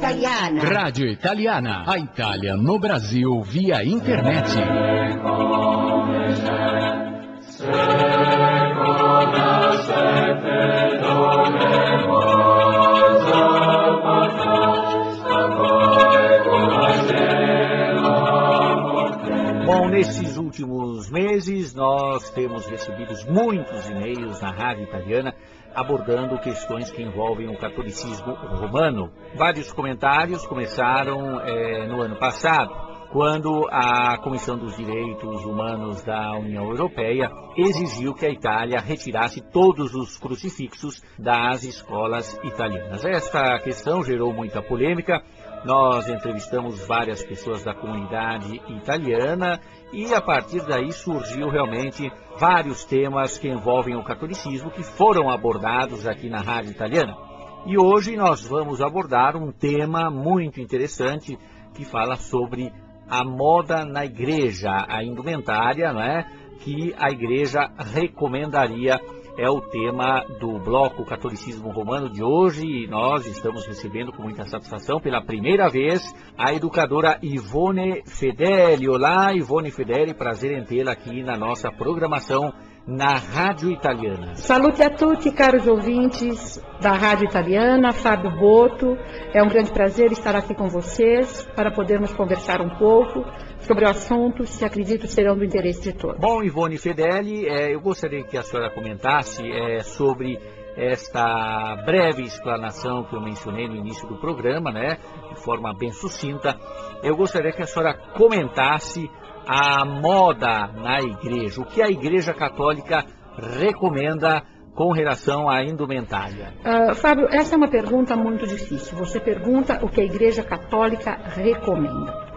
Italiana. Rádio Italiana. A Itália no Brasil via internet. Bom, nesses últimos meses nós temos recebido muitos e-mails na Rádio Italiana abordando questões que envolvem o catolicismo romano. Vários comentários começaram no ano passado, quando a Comissão dos Direitos Humanos da União Europeia exigiu que a Itália retirasse todos os crucifixos das escolas italianas. Esta questão gerou muita polêmica. Nós entrevistamos várias pessoas da comunidade italiana e a partir daí surgiu realmente vários temas que envolvem o catolicismo que foram abordados aqui na Rádio Italiana. E hoje nós vamos abordar um tema muito interessante que fala sobre a moda na igreja, a indumentária, não é? Que a igreja recomendaria. É o tema do bloco Catolicismo Romano de hoje e nós estamos recebendo com muita satisfação pela primeira vez a educadora Ivone Fedeli. Olá, Ivone Fedeli, prazer em tê-la aqui na nossa programação na Rádio Italiana. Salute a tutti, caros ouvintes da Rádio Italiana, Fábio Boto. É um grande prazer estar aqui com vocês para podermos conversar um pouco sobre assuntos que acredito serão do interesse de todos. Bom, Ivone Fedeli, eu gostaria que a senhora comentasse sobre esta breve explanação que eu mencionei no início do programa, né, de forma bem sucinta. Eu gostaria que a senhora comentasse a moda na igreja, o que a Igreja Católica recomenda com relação à indumentária. Fábio, essa é uma pergunta muito difícil. Você pergunta o que a Igreja Católica recomenda.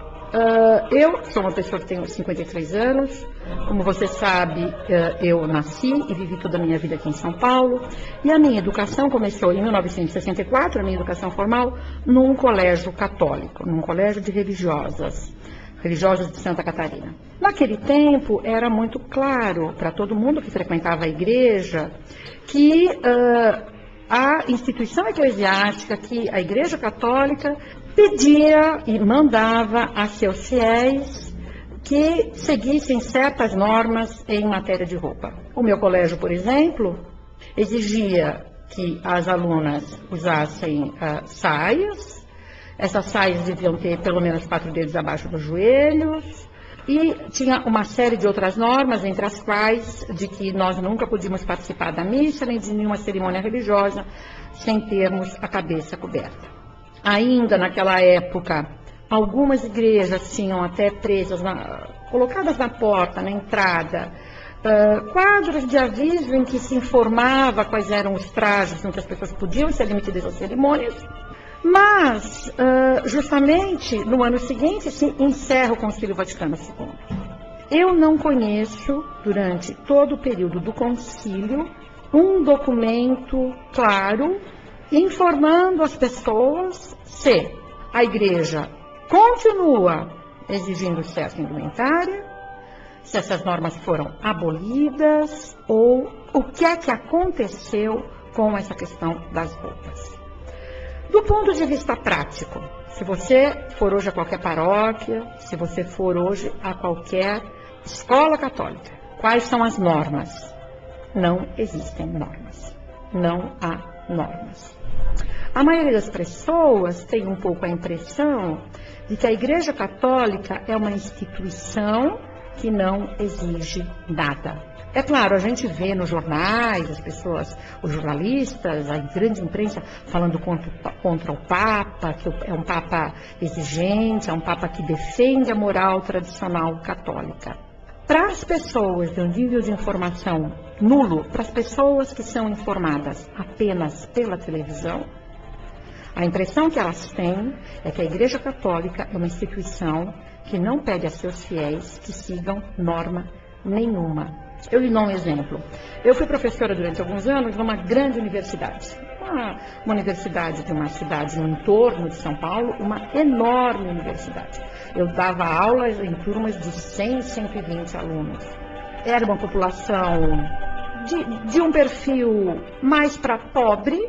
Eu sou uma pessoa que tenho 53 anos, como você sabe, eu nasci e vivi toda a minha vida aqui em São Paulo, e a minha educação começou em 1964, a minha educação formal, num colégio católico, num colégio de religiosas de Santa Catarina. Naquele tempo era muito claro para todo mundo que frequentava a igreja que a instituição eclesiástica, que a Igreja Católica pedia e mandava a seus fiéis que seguissem certas normas em matéria de roupa. O meu colégio, por exemplo, exigia que as alunas usassem saias. Essas saias deviam ter pelo menos 4 dedos abaixo dos joelhos. E tinha uma série de outras normas, entre as quais de que nós nunca podíamos participar da missa, nem de nenhuma cerimônia religiosa, sem termos a cabeça coberta. Ainda naquela época, algumas igrejas tinham até colocadas na porta, na entrada, quadros de aviso em que se informava quais eram os trajes em que as pessoas podiam ser admitidas às cerimônias. Mas, justamente, no ano seguinte, se encerra o Concílio Vaticano II. Eu não conheço, durante todo o período do concílio, um documento claro informando as pessoas se a igreja continua exigindo certa indumentária, se essas normas foram abolidas ou o que é que aconteceu com essa questão das roupas. Do ponto de vista prático, se você for hoje a qualquer paróquia, se você for hoje a qualquer escola católica, quais são as normas? Não existem normas. Não há normas. A maioria das pessoas tem um pouco a impressão de que a Igreja Católica é uma instituição que não exige nada. É claro, a gente vê nos jornais, as pessoas, os jornalistas, a grande imprensa falando contra o Papa, que é um Papa exigente, é um Papa que defende a moral tradicional católica. Para as pessoas de um nível de informação nulo, para as pessoas que são informadas apenas pela televisão, a impressão que elas têm é que a Igreja Católica é uma instituição que não pede a seus fiéis que sigam norma nenhuma. Eu lhe dou um exemplo. Eu fui professora durante alguns anos numa grande universidade. Uma universidade de uma cidade no entorno de São Paulo, uma enorme universidade. Eu dava aulas em turmas de 100, 120 alunos. Era uma população de um perfil mais para pobre,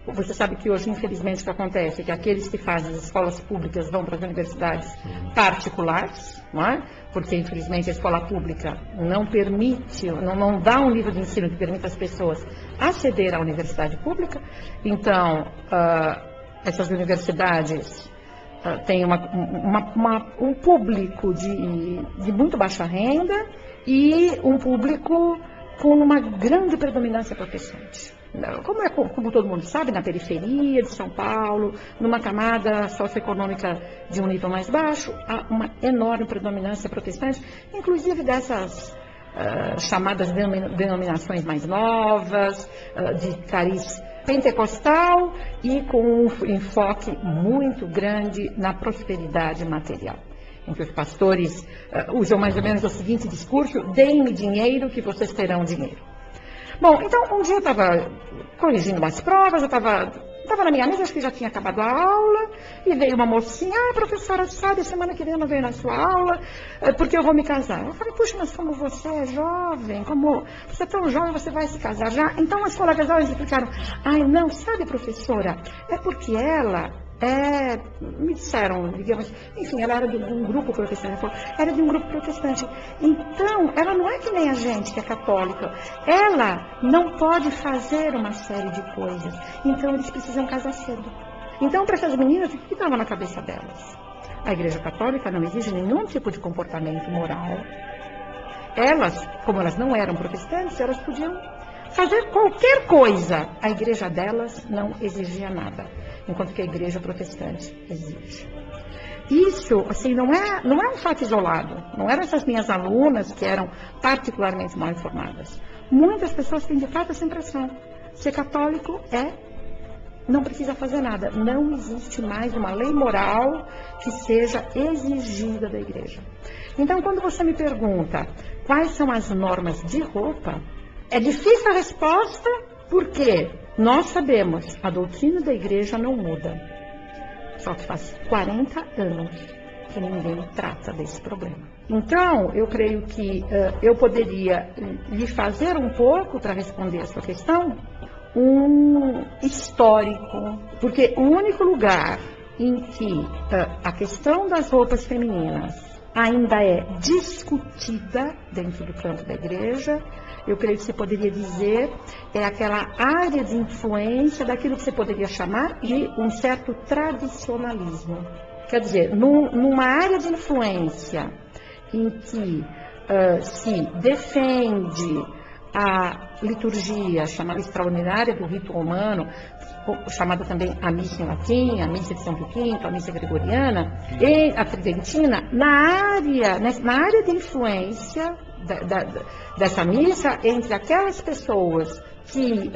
Você sabe que hoje, infelizmente, o que acontece é que aqueles que fazem as escolas públicas vão para as universidades particulares, não é? Porque, infelizmente, a escola pública não permite, não dá um nível de ensino que permita às pessoas aceder à universidade pública. Então, essas universidades têm um público de muito baixa renda e um público com uma grande predominância protestante. Como todo mundo sabe, na periferia de São Paulo, numa camada socioeconômica de um nível mais baixo, há uma enorme predominância protestante, inclusive dessas chamadas denominações mais novas, de cariz pentecostal e com um enfoque muito grande na prosperidade material, em que os pastores usam mais ou menos o seguinte discurso: deem-me dinheiro que vocês terão dinheiro. Bom, então um dia eu estava corrigindo umas provas, eu estava na minha mesa, acho que já tinha acabado a aula, e veio uma mocinha: professora, sabe, semana que vem eu não venho na sua aula, porque eu vou me casar. Eu falei: puxa, mas como você é jovem, como você é tão jovem, você vai se casar já? Então as colegas elas explicaram: não, sabe, professora, é porque ela me disseram, digamos, enfim, ela era de um grupo protestante, era de um grupo protestante. Então, ela não é que nem a gente, que é católica. Ela não pode fazer uma série de coisas. Então, eles precisam casar cedo. Então, para essas meninas, o que estava na cabeça delas? A Igreja Católica não exige nenhum tipo de comportamento moral. Elas, como elas não eram protestantes, elas podiam fazer qualquer coisa. A igreja delas não exigia nada, enquanto que a igreja protestante exige. Isso, assim, não é um fato isolado. Não eram essas minhas alunas que eram particularmente mal informadas. Muitas pessoas têm de fato essa impressão. Ser católico não precisa fazer nada. Não existe mais uma lei moral que seja exigida da igreja. Então, quando você me pergunta quais são as normas de roupa, é difícil a resposta, porque nós sabemos, a doutrina da igreja não muda. Só que faz 40 anos que ninguém trata desse problema. Então, eu creio que eu poderia lhe fazer um pouco, para responder a sua questão, um histórico, porque o único lugar em que a questão das roupas femininas ainda é discutida dentro do campo da igreja, eu creio que você poderia dizer, é aquela área de influência daquilo que você poderia chamar de um certo tradicionalismo. Quer dizer, numa área de influência em que se defende a liturgia chamada extraordinária do rito romano, chamada também a missa em latim, a missa de São Pio V, a missa gregoriana, e a tridentina, na área de influência dessa missa, entre aquelas pessoas que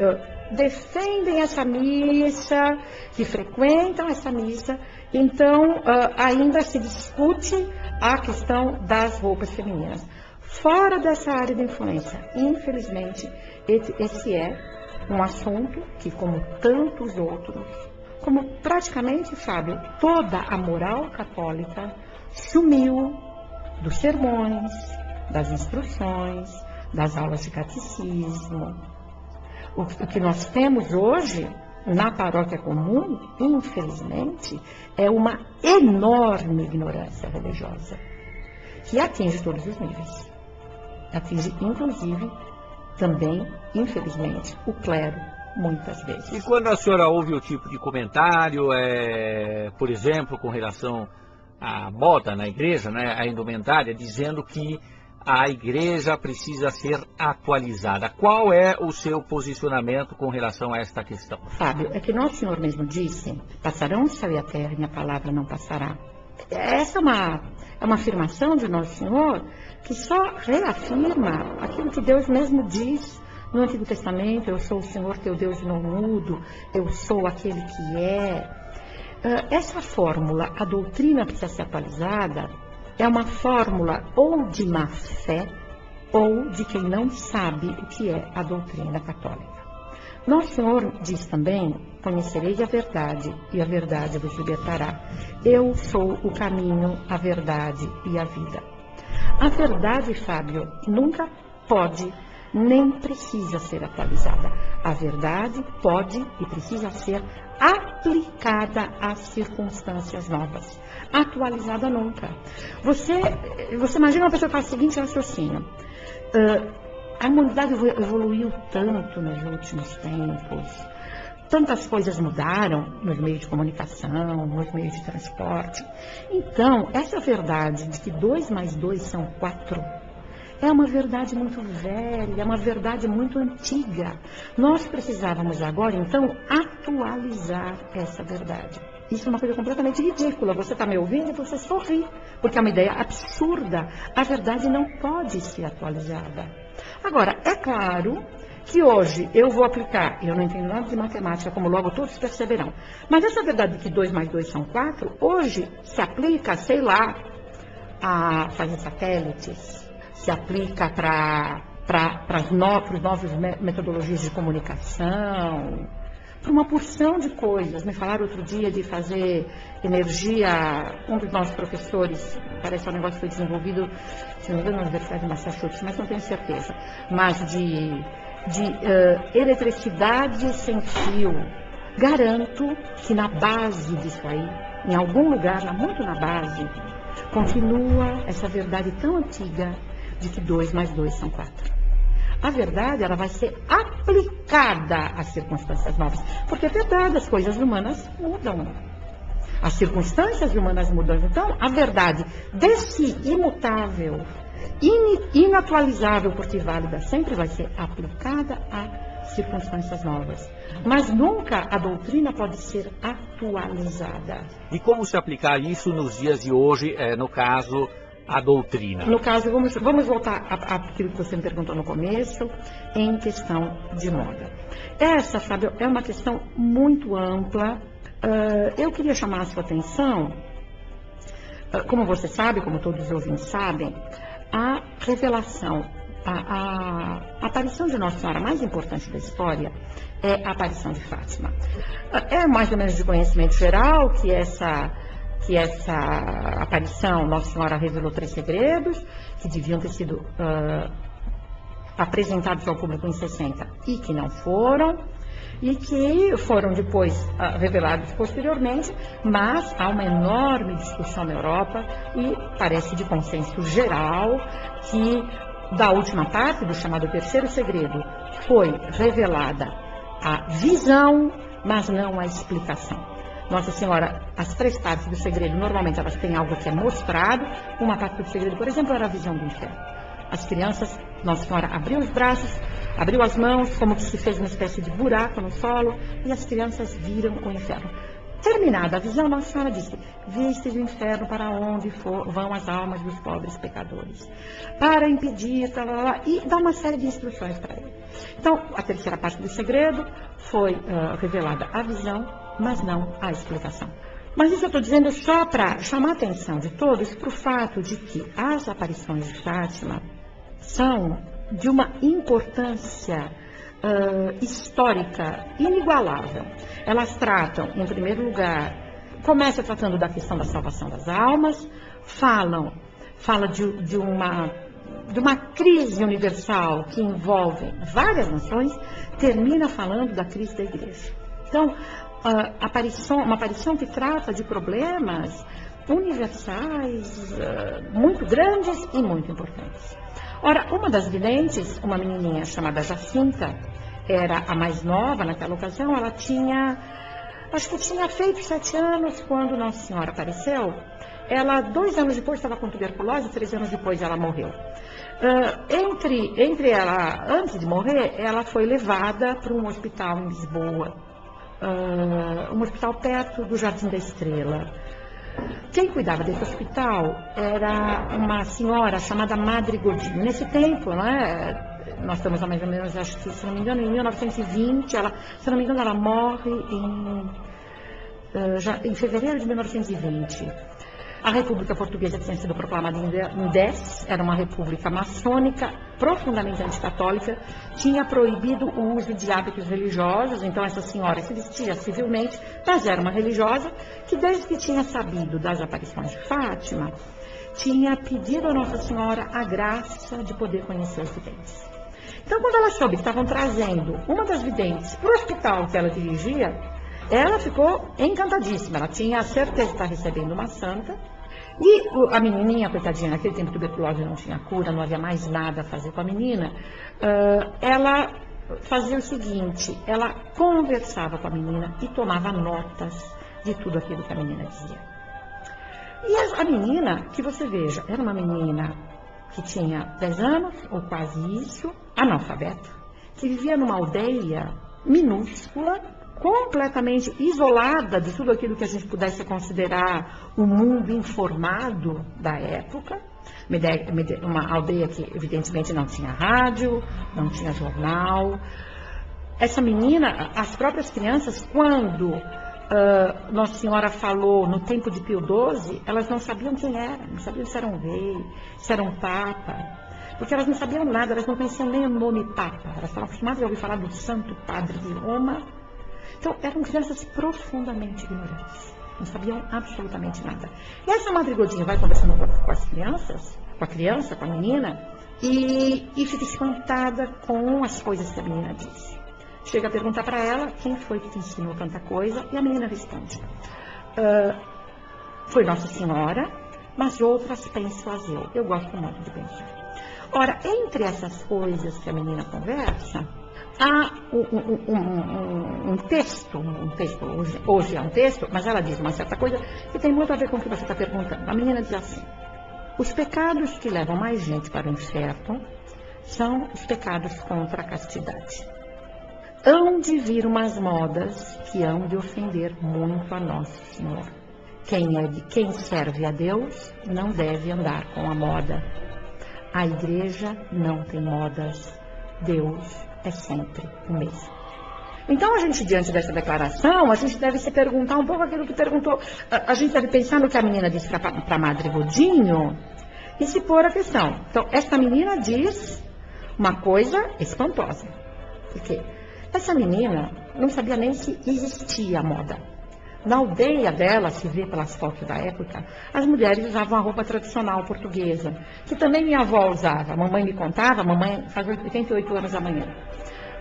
defendem essa missa, que frequentam essa missa, então ainda se discute a questão das roupas femininas. Fora dessa área de influência, infelizmente, esse é um assunto que, como tantos outros, como praticamente, Fábio, toda a moral católica sumiu dos sermões, das instruções, das aulas de catecismo. O que nós temos hoje na paróquia comum, infelizmente, é uma enorme ignorância religiosa, que atinge todos os níveis. Atinge, inclusive, também, infelizmente, o clero, muitas vezes. E quando a senhora ouve o tipo de comentário, por exemplo, com relação à moda na igreja, né, a indumentária, dizendo que a igreja precisa ser atualizada, qual é o seu posicionamento com relação a esta questão? Fábio, é que nosso Senhor mesmo disse: passarão o céu e a terra, e minha palavra não passará. Essa é uma afirmação de Nosso Senhor que só reafirma aquilo que Deus mesmo diz no Antigo Testamento: eu sou o Senhor teu Deus e não mudo, eu sou aquele que é. Essa fórmula, a doutrina precisa ser atualizada, é uma fórmula ou de má fé ou de quem não sabe o que é a doutrina católica. Nosso Senhor diz também: conhecereis a verdade, e a verdade vos libertará. Eu sou o caminho, a verdade e a vida. A verdade, Fábio, nunca pode nem precisa ser atualizada. A verdade pode e precisa ser aplicada às circunstâncias novas. Atualizada nunca. Você imagina uma pessoa que faz o seguinte raciocínio. A humanidade evoluiu tanto nos últimos tempos, tantas coisas mudaram nos meios de comunicação, nos meios de transporte. Então, essa verdade de que 2 mais 2 são 4 é uma verdade muito velha, é uma verdade muito antiga. Nós precisávamos agora, então, atualizar essa verdade. Isso é uma coisa completamente ridícula. Você está me ouvindo e você sorri, porque é uma ideia absurda. A verdade não pode ser atualizada. Agora, é claro que hoje eu vou aplicar, eu não entendo nada de matemática, como logo todos perceberão, mas essa verdade de que 2 mais 2 são 4, hoje se aplica, sei lá, a fazer satélites, se aplica para as novas metodologias de comunicação, para uma porção de coisas. Me falaram outro dia de fazer energia, um dos nossos professores, parece que o negócio foi desenvolvido, se não me engano, na Universidade de Massachusetts, mas não tenho certeza, mas de eletricidade sem fio. Garanto que na base disso aí, em algum lugar, lá muito na base, continua essa verdade tão antiga de que 2 mais 2 são 4. A verdade, ela vai ser aplicada às circunstâncias novas. Porque é verdade, as coisas humanas mudam. As circunstâncias humanas mudam. Então, a verdade desse imutável, inatualizável, porque válida, sempre vai ser aplicada a circunstâncias novas. Mas nunca a doutrina pode ser atualizada. E como se aplicar isso nos dias de hoje, no caso, a doutrina? No caso, vamos voltar àquilo que você me perguntou no começo, em questão de moda. Essa, sabe, é uma questão muito ampla. Eu queria chamar a sua atenção, como você sabe, como todos os ouvintes sabem, a revelação, a aparição de Nossa Senhora mais importante da história é a aparição de Fátima. É mais ou menos de conhecimento geral que essa aparição, Nossa Senhora revelou 3 segredos, que deviam ter sido apresentados ao público em 60 e que não foram, e que foram depois revelados posteriormente, mas há uma enorme discussão na Europa e parece de consenso geral que da última parte do chamado 3º segredo foi revelada a visão, mas não a explicação. Nossa Senhora, as 3 partes do segredo, normalmente elas têm algo que é mostrado. Uma parte do segredo, por exemplo, era a visão do inferno. As crianças, Nossa Senhora abriu os braços, abriu as mãos, como que se fez uma espécie de buraco no solo, e as crianças viram o inferno. Terminada a visão, Nossa Senhora disse: vistes o inferno para onde vão as almas dos pobres pecadores, para impedir, e dá uma série de instruções para ele. Então, a 3ª parte do segredo foi revelada a visão, mas não a explicação. Mas isso eu estou dizendo só para chamar a atenção de todos para o fato de que as aparições de Fátima são de uma importância histórica inigualável. Elas tratam, em primeiro lugar, começa tratando da questão da salvação das almas, fala de uma crise universal que envolve várias nações, termina falando da crise da igreja. Então, uma aparição que trata de problemas universais, muito grandes e muito importantes. Ora, uma das videntes, uma menininha chamada Jacinta, era a mais nova naquela ocasião, ela acho que tinha feito 7 anos quando Nossa Senhora apareceu. Ela, 2 anos depois, estava com tuberculose, 3 anos depois ela morreu. Antes de morrer, ela foi levada para um hospital em Lisboa, um hospital perto do Jardim da Estrela. Quem cuidava desse hospital era uma senhora chamada Madre Godinho. Nesse tempo, né, nós estamos há mais ou menos, acho que, se não me engano, em 1920, se não me engano, ela morre em fevereiro de 1920. A República Portuguesa tinha sido proclamada em 10, era uma república maçônica, profundamente anticatólica, tinha proibido o uso de hábitos religiosos, então essa senhora se vestia civilmente, mas era uma religiosa que, desde que tinha sabido das aparições de Fátima, tinha pedido a Nossa Senhora a graça de poder conhecer os videntes. Então, quando ela soube que estavam trazendo uma das videntes para o hospital que ela dirigia, ela ficou encantadíssima. Ela tinha a certeza de estar recebendo uma santa. E a menininha, coitadinha, naquele tempo tuberculose não tinha cura, não havia mais nada a fazer com a menina. Ela fazia o seguinte, ela conversava com a menina e tomava notas de tudo aquilo que a menina dizia. E a menina, que você veja, era uma menina que tinha 10 anos, ou quase isso, analfabeta, que vivia numa aldeia minúscula, completamente isolada de tudo aquilo que a gente pudesse considerar o mundo informado da época, uma aldeia que evidentemente não tinha rádio, não tinha jornal. Essa menina, as próprias crianças, quando Nossa Senhora falou no tempo de Pio XII, elas não sabiam quem era, não sabiam se era um rei, se era um papa, porque elas não sabiam nada, elas não conheciam nem o nome papa, elas estavam acostumadas a ouvir falar do Santo Padre de Roma. Então, eram crianças profundamente ignorantes, não sabiam absolutamente nada. E essa madrigodinha vai conversando com as crianças, com a criança, com a menina, e fica espantada com as coisas que a menina diz. Chega a perguntar para ela quem foi que te ensinou tanta coisa, e a menina responde: foi Nossa Senhora, mas outras penso-as eu gosto muito de pensar. Ora, entre essas coisas que a menina conversa, há um texto, hoje é um texto, mas ela diz uma certa coisa que tem muito a ver com o que você está perguntando. A menina diz assim: os pecados que levam mais gente para o inferno são os pecados contra a castidade. Hão de vir umas modas que hão de ofender muito a Nosso Senhor. Quem serve a Deus não deve andar com a moda. A igreja não tem modas. Deus é sempre o mesmo. Então, a gente, diante dessa declaração, a gente deve se perguntar um pouco aquilo que perguntou. A gente deve pensar no que a menina disse para a Madre Godinho e se pôr a questão. Então, essa menina diz uma coisa espantosa. Por quê? Essa menina não sabia nem se existia a moda. Na aldeia dela, se vê pelas fotos da época, as mulheres usavam a roupa tradicional portuguesa, que também minha avó usava. A mamãe me contava, a mamãe faz 88 anos amanhã.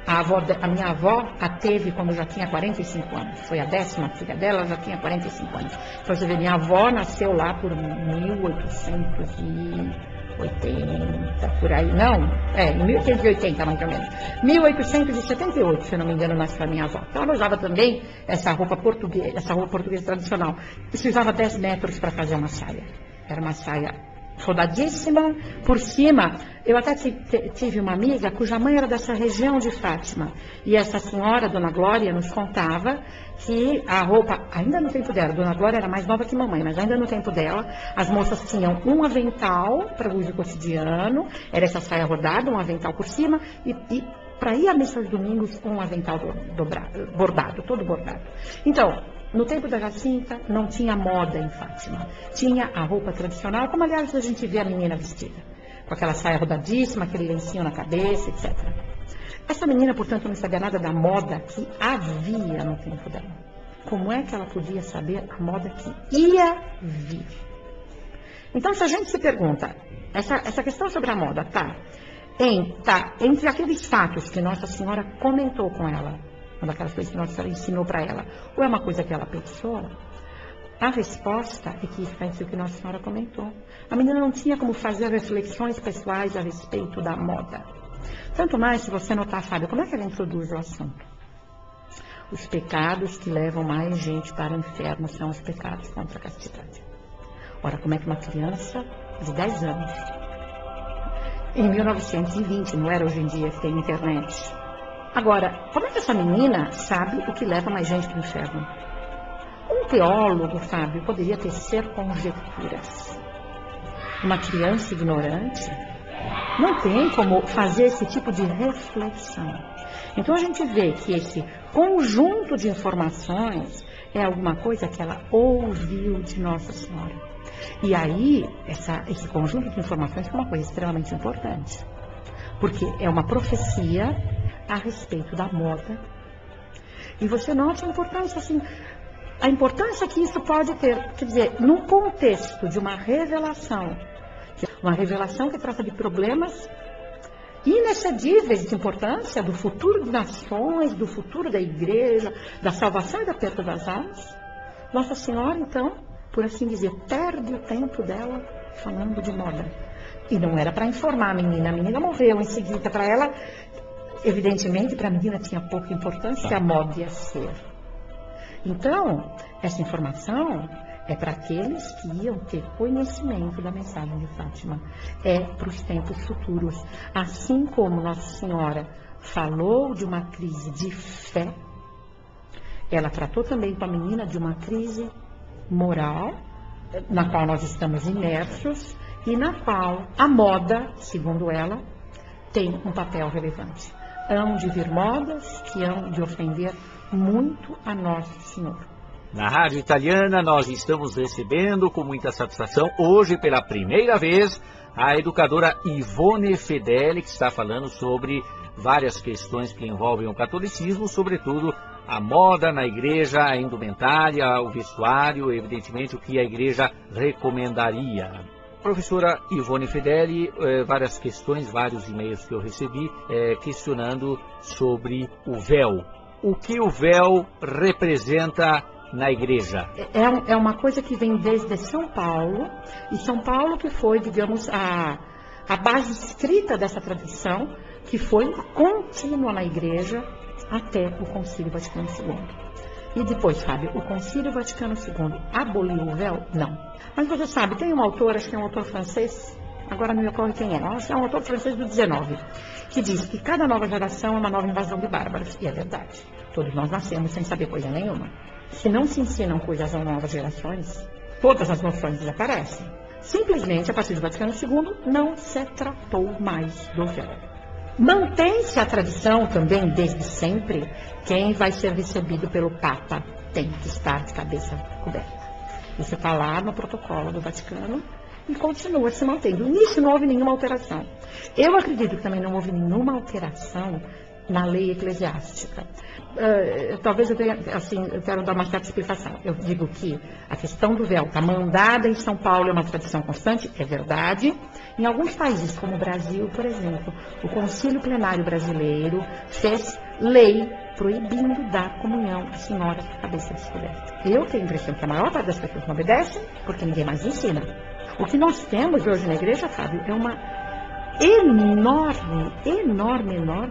A minha avó a teve quando já tinha 45 anos. Foi a 10ª filha dela, ela já tinha 45 anos. Então você vê, minha avó nasceu lá por 1880, por aí. Não, em 1880 mais ou menos. 1878, se eu não me engano, nasceu a minha avó. Então ela usava também essa roupa portuguesa tradicional. E se usava 10 metros para fazer uma saia. Era uma saia rodadíssima, por cima. Eu até tive uma amiga cuja mãe era dessa região de Fátima, e essa senhora, Dona Glória, nos contava que a roupa, ainda no tempo dela, Dona Glória era mais nova que mamãe, mas ainda no tempo dela, as moças tinham um avental para uso cotidiano, era essa saia rodada, um avental por cima, e para ir à missa aos domingos, um avental bordado, todo bordado. Então, no tempo da Jacinta, não tinha moda em Fátima. Tinha a roupa tradicional, como aliás a gente vê a menina vestida, com aquela saia rodadíssima, aquele lencinho na cabeça, etc. Essa menina, portanto, não sabia nada da moda que havia no tempo dela. Como é que ela podia saber a moda que ia vir? Então, se a gente se pergunta, essa questão sobre a moda está entre aqueles fatos que Nossa Senhora comentou com ela, uma daquelas coisas que Nossa Senhora ensinou para ela, ou é uma coisa que ela pensou? A resposta é que está entre o que Nossa Senhora comentou. A menina não tinha como fazer reflexões pessoais a respeito da moda. Tanto mais se você notar, Fábio, como é que ela introduz o assunto? Os pecados que levam mais gente para o inferno são os pecados contra a castidade. Ora, como é que uma criança de 10 anos, em 1920, não era hoje em dia que tem internet, agora, como é que essa menina sabe o que leva mais gente para o inferno? Um teólogo, Fábio, poderia tecer conjecturas. Uma criança ignorante não tem como fazer esse tipo de reflexão. Então a gente vê que esse conjunto de informações é alguma coisa que ela ouviu de Nossa Senhora. E aí, esse conjunto de informações é uma coisa extremamente importante. Porque é uma profecia a respeito da moda. E você nota a importância, assim, a importância que isso pode ter. Quer dizer, num contexto de uma revelação que trata de problemas inexcedíveis de importância do futuro de nações, do futuro da igreja, da salvação e da perda das almas. Nossa Senhora, então, por assim dizer, perde o tempo dela falando de moda. E não era para informar a menina morreu em seguida. Para ela, evidentemente, para a menina tinha pouca importância, a moda ia ser. Então, essa informação é para aqueles que iam ter conhecimento da mensagem de Fátima. É para os tempos futuros. Assim como Nossa Senhora falou de uma crise de fé, ela tratou também com a menina de uma crise moral, na qual nós estamos imersos e na qual a moda, segundo ela, tem um papel relevante. Hão de vir modas que hão de ofender muito a Nosso Senhor. Na Rádio Italiana, nós estamos recebendo com muita satisfação, hoje pela primeira vez, a educadora Ivone Fedeli, que está falando sobre várias questões que envolvem o catolicismo, sobretudo a moda na igreja, a indumentária, o vestuário, evidentemente o que a igreja recomendaria. Professora Ivone Fedeli, várias questões, vários e-mails que eu recebi questionando sobre o véu. O que o véu representa na igreja? É uma coisa que vem desde São Paulo, e São Paulo que foi, digamos, a base escrita dessa tradição, que foi contínua na igreja até o Concílio Vaticano II. E depois, Fábio, o Concílio Vaticano II aboliu o véu? Não. Mas você sabe, tem um autor, acho que é um autor francês, agora não me ocorre quem é, acho que é um autor francês do 19, que diz que cada nova geração é uma nova invasão de bárbaros. E é verdade. Todos nós nascemos sem saber coisa nenhuma. Se não se ensinam coisas às novas gerações, todas as noções desaparecem. Simplesmente, a partir do Vaticano II, não se tratou mais do véu. Mantém-se a tradição também, desde sempre, quem vai ser recebido pelo Papa tem que estar de cabeça coberta. Isso está lá no protocolo do Vaticano e continua se mantendo. Nisso não houve nenhuma alteração. Eu acredito que também não houve nenhuma alteração na lei eclesiástica. Talvez eu tenha, assim, eu quero dar uma certa explicação. Eu digo que a questão do véu está mandada em São Paulo, é uma tradição constante, é verdade. Em alguns países, como o Brasil, por exemplo, o Concílio Plenário Brasileiro fez lei proibindo dar comunhão a senhoras com a cabeça descoberta. Eu tenho a impressão que a maior parte das pessoas não obedecem, porque ninguém mais ensina. O que nós temos hoje na igreja, Fábio, é uma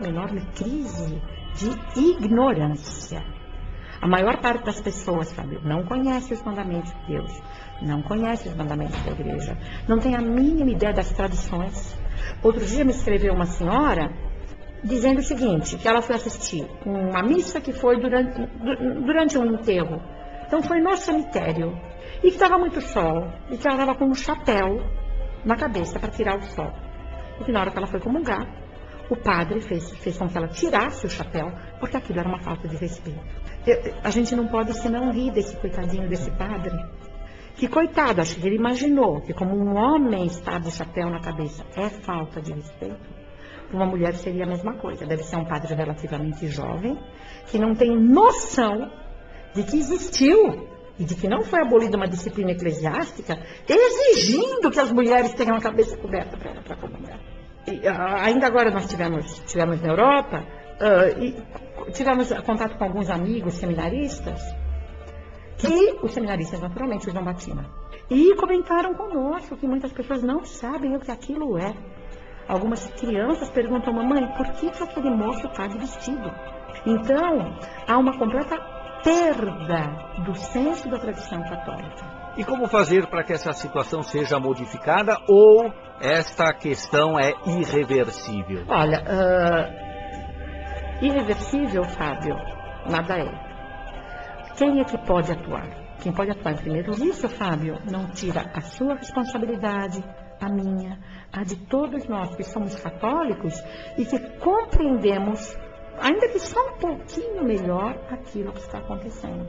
enorme crise de ignorância. A maior parte das pessoas, Fábio, não conhece os mandamentos de Deus, não conhece os mandamentos da igreja, não tem a mínima ideia das tradições. Outro dia me escreveu uma senhora dizendo o seguinte, que ela foi assistir uma missa que foi durante um enterro. Então foi no cemitério, e que estava muito sol, e que ela estava com um chapéu na cabeça para tirar o sol. E que na hora que ela foi comungar, o padre fez com que ela tirasse o chapéu, porque aquilo era uma falta de respeito. A gente não pode senão rir desse coitadinho desse padre. Que coitado, acho que ele imaginou que como um homem está de chapéu na cabeça é falta de respeito. Para uma mulher seria a mesma coisa. Deve ser um padre relativamente jovem, que não tem noção de que existiu e de que não foi abolida uma disciplina eclesiástica exigindo que as mulheres tenham a cabeça coberta para comungar. Ainda agora nós tivemos na Europa, e tivemos contato com alguns amigos seminaristas, que os seminaristas naturalmente usam batina. E comentaram conosco que muitas pessoas não sabem o que aquilo é. Algumas crianças perguntam, mamãe, por que aquele moço está de vestido? Então, há uma completa perda do senso da tradição católica. E como fazer para que essa situação seja modificada ou esta questão é irreversível? Olha, irreversível, Fábio, nada é. Quem é que pode atuar? Quem pode atuar em primeiro isso, Fábio, não tira a sua responsabilidade, a minha, a de todos nós que somos católicos e que compreendemos, ainda que só um pouquinho melhor, aquilo que está acontecendo.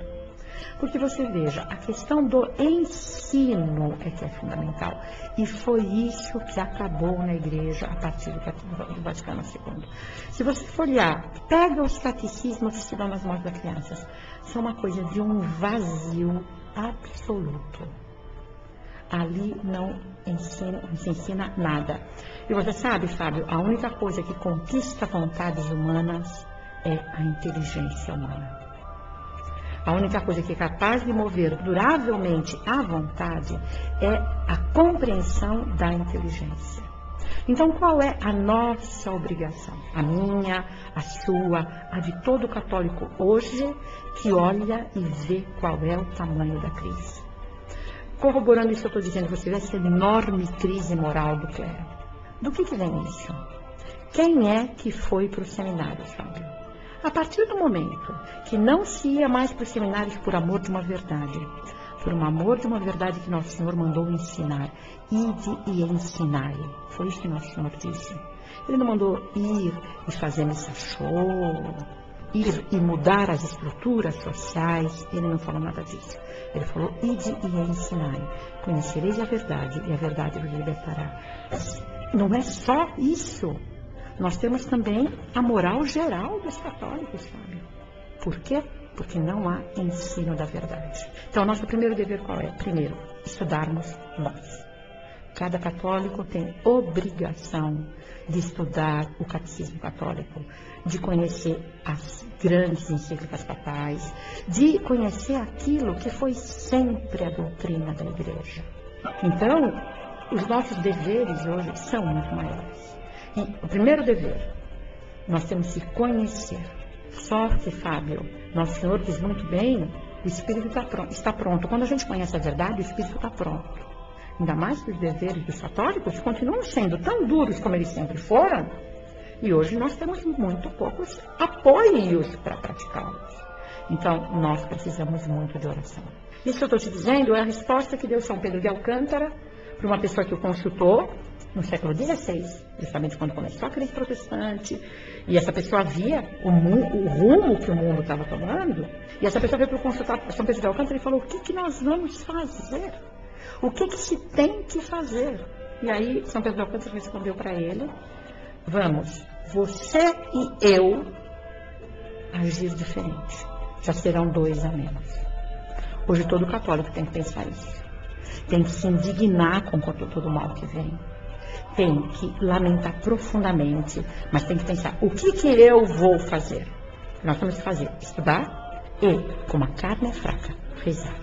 Porque você veja, a questão do ensino é que é fundamental. E foi isso que acabou na igreja a partir do Vaticano II. Se você folhear, pega os catecismos que se dão nas mãos das crianças. São uma coisa de um vazio absoluto. ali não se ensina nada. E você sabe, Fábio, a única coisa que conquista vontades humanas é a inteligência humana. A única coisa que é capaz de mover duravelmente a vontade é a compreensão da inteligência. Então, qual é a nossa obrigação? A minha, a sua, a de todo católico hoje, que olha e vê qual é o tamanho da crise. Corroborando isso que eu estou dizendo, você vê essa enorme crise moral do clero. Do que vem isso? Quem é que foi para os seminários, Fábio? A partir do momento que não se ia mais para os seminários por amor de uma verdade, por um amor de uma verdade que Nosso Senhor mandou ensinar, ide e ensinai. Foi isso que Nosso Senhor disse. Ele não mandou ir e fazer missa show, ir e mudar as estruturas sociais, ele não falou nada disso. Ele falou, ide e ensinai. Conhecereis a verdade e a verdade vos libertará. Não é só isso. Nós temos também a moral geral dos católicos, sabe? Por quê? Porque não há ensino da verdade. Então, nosso primeiro dever qual é? Primeiro, estudarmos nós. Cada católico tem obrigação de estudar o catecismo católico, de conhecer as grandes encíclicas papais, de conhecer aquilo que foi sempre a doutrina da Igreja. Então, os nossos deveres hoje são muito maiores. E o primeiro dever, nós temos que conhecer. Só que, Fábio, Nosso Senhor diz muito bem, o Espírito está pronto. Quando a gente conhece a verdade, o Espírito está pronto. Ainda mais que os deveres dos católicos continuam sendo tão duros como eles sempre foram, e hoje nós temos muito poucos apoios para praticá-los. Então, nós precisamos muito de oração. Isso que eu estou te dizendo é a resposta que deu São Pedro de Alcântara para uma pessoa que o consultou no século XVI, justamente quando começou a crise protestante, e essa pessoa via o rumo que o mundo estava tomando, e essa pessoa veio para consultar São Pedro de Alcântara e falou, o que nós vamos fazer? O que se tem que fazer? E aí São Pedro de Alcântara respondeu para ele, vamos, você e eu agir diferente. Já serão 2 a menos. Hoje todo católico tem que pensar isso. Tem que se indignar com todo o mal que vem. Tem que lamentar profundamente, mas tem que pensar, o que eu vou fazer? Nós temos que fazer, estudar e, como a carne é fraca, rezar.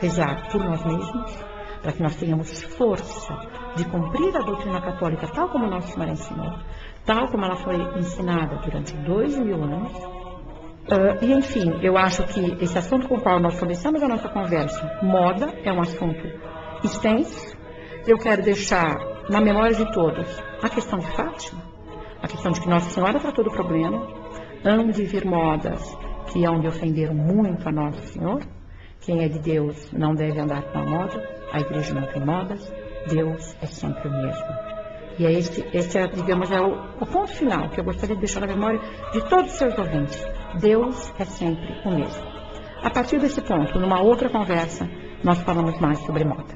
Rezar por nós mesmos, para que nós tenhamos força de cumprir a doutrina católica tal como Nossa Senhora ensinou, tal como ela foi ensinada durante 2000 anos. E, enfim, eu acho que esse assunto com o qual nós começamos a nossa conversa, moda, é um assunto extenso. Eu quero deixar na memória de todos a questão de Fátima, a questão de que Nossa Senhora tratou do problema, hão de vir modas que hão de ofender muito a Nosso Senhor. Quem é de Deus não deve andar com a moda, a Igreja não tem modas, Deus é sempre o mesmo. E esse é, digamos, é o ponto final que eu gostaria de deixar na memória de todos os seus ouvintes. Deus é sempre o mesmo. A partir desse ponto, numa outra conversa, nós falamos mais sobre moda.